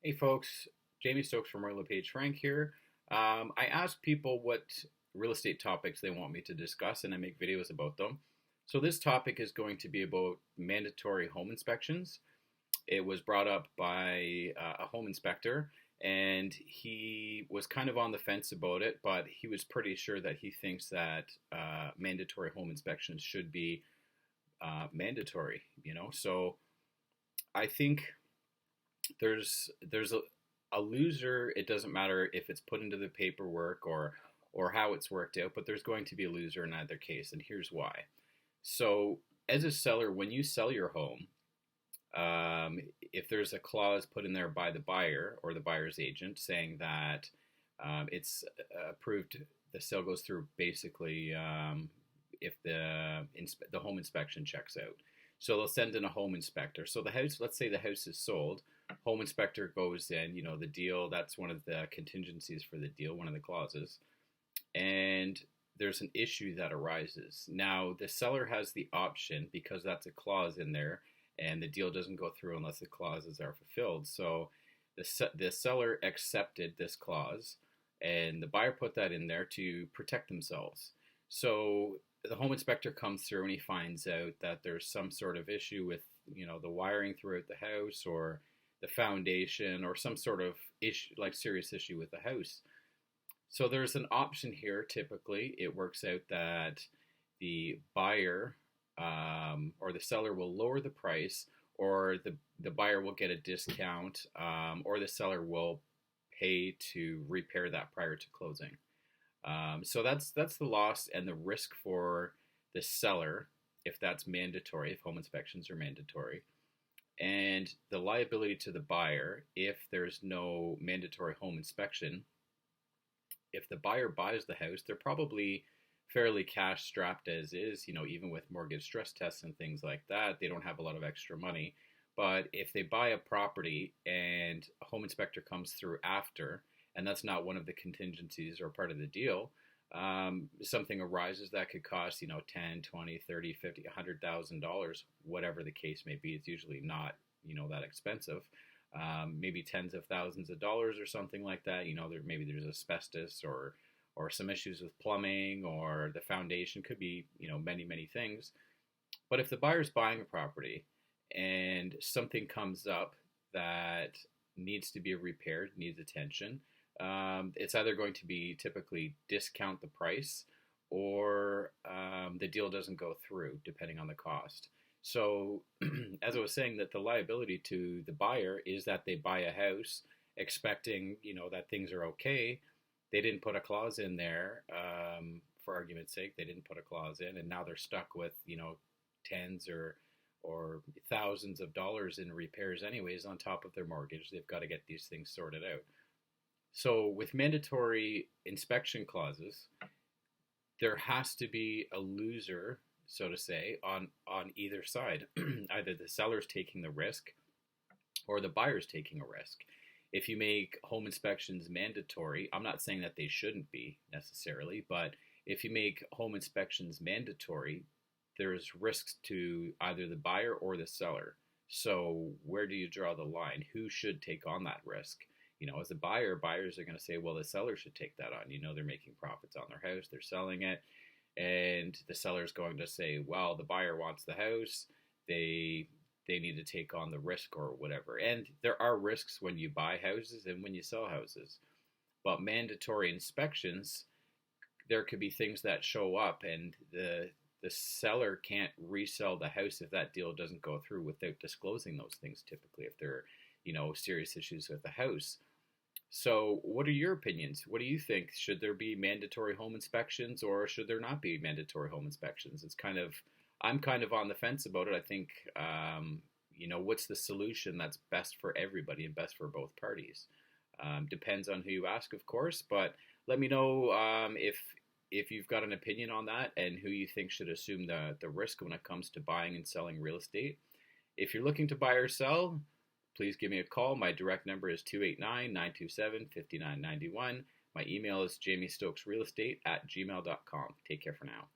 Hey folks, Jamie Stokes from Royal LePage Frank here. I ask people what real estate topics they want me to discuss, and I make videos about them. So this topic is going to be about mandatory home inspections. It was brought up by a home inspector, and he was kind of on the fence about it, but he was pretty sure that he thinks that mandatory home inspections should be mandatory. So I think there's a loser. It doesn't matter if it's put into the paperwork or how it's worked out, but there's going to be a loser in either case, and here's why. So as a seller, when you sell your home, if there's a clause put in there by the buyer or the buyer's agent saying that it's approved, the sale goes through basically if the home inspection checks out. So they'll send in a home inspector. So the house, let's say the house is sold, home inspector goes in, the deal, that's one of the contingencies for the deal, one of the clauses. And there's an issue that arises. Now, the seller has the option, because that's a clause in there, and the deal doesn't go through unless the clauses are fulfilled. So the seller accepted this clause, and the buyer put that in there to protect themselves. So the home inspector comes through and he finds out that there's some sort of issue with, the wiring throughout the house or the foundation or some sort of issue, like serious issue with the house. So there's an option here. Typically, it works out that the buyer or the seller will lower the price, or the buyer will get a discount, or the seller will pay to repair that prior to closing. So that's the loss and the risk for the seller if that's mandatory, if home inspections are mandatory, and the liability to the buyer if there's no mandatory home inspection. If the buyer buys the house, they're probably fairly cash strapped as is, even with mortgage stress tests and things like that. They don't have a lot of extra money. But if they buy a property and a home inspector comes through after, and that's not one of the contingencies or part of the deal, something arises that could cost, 10, 20, 30, 50, $100,000, whatever the case may be. It's usually not, that expensive. Maybe tens of thousands of dollars or something like that. Maybe there's asbestos or some issues with plumbing, or the foundation could be, many things. But if the buyer's buying a property and something comes up that needs to be repaired, needs attention, it's either going to be typically discount the price, or the deal doesn't go through, depending on the cost. So, as I was saying, that the liability to the buyer is that they buy a house expecting, that things are okay. They didn't put a clause in there, for argument's sake. They didn't put a clause in, and now they're stuck with, tens or thousands of dollars in repairs anyways on top of their mortgage. They've got to get these things sorted out. So with mandatory inspection clauses, there has to be a loser, so to say, on either side. Either the seller's taking the risk or the buyer's taking a risk. If you make home inspections mandatory, I'm not saying that they shouldn't be necessarily, but if you make home inspections mandatory, there's risks to either the buyer or the seller. So where do you draw the line? Who should take on that risk? As a buyer, buyers are going to say, well, the seller should take that on. They're making profits on their house, they're selling it. And the seller's going to say, well, the buyer wants the house. They need to take on the risk or whatever. And there are risks when you buy houses and when you sell houses. But mandatory inspections, there could be things that show up, and the seller can't resell the house if that deal doesn't go through without disclosing those things, typically, if there are, serious issues with the house. So what are your opinions? What do you think? Should there be mandatory home inspections, or should there not be mandatory home inspections? I'm kind of on the fence about it. I think, what's the solution that's best for everybody and best for both parties? Depends on who you ask, of course, but let me know if you've got an opinion on that, and who you think should assume the risk when it comes to buying and selling real estate. If you're looking to buy or sell, please give me a call. My direct number is 289-927-5991. My email is jamiestokesrealestate@gmail.com. Take care for now.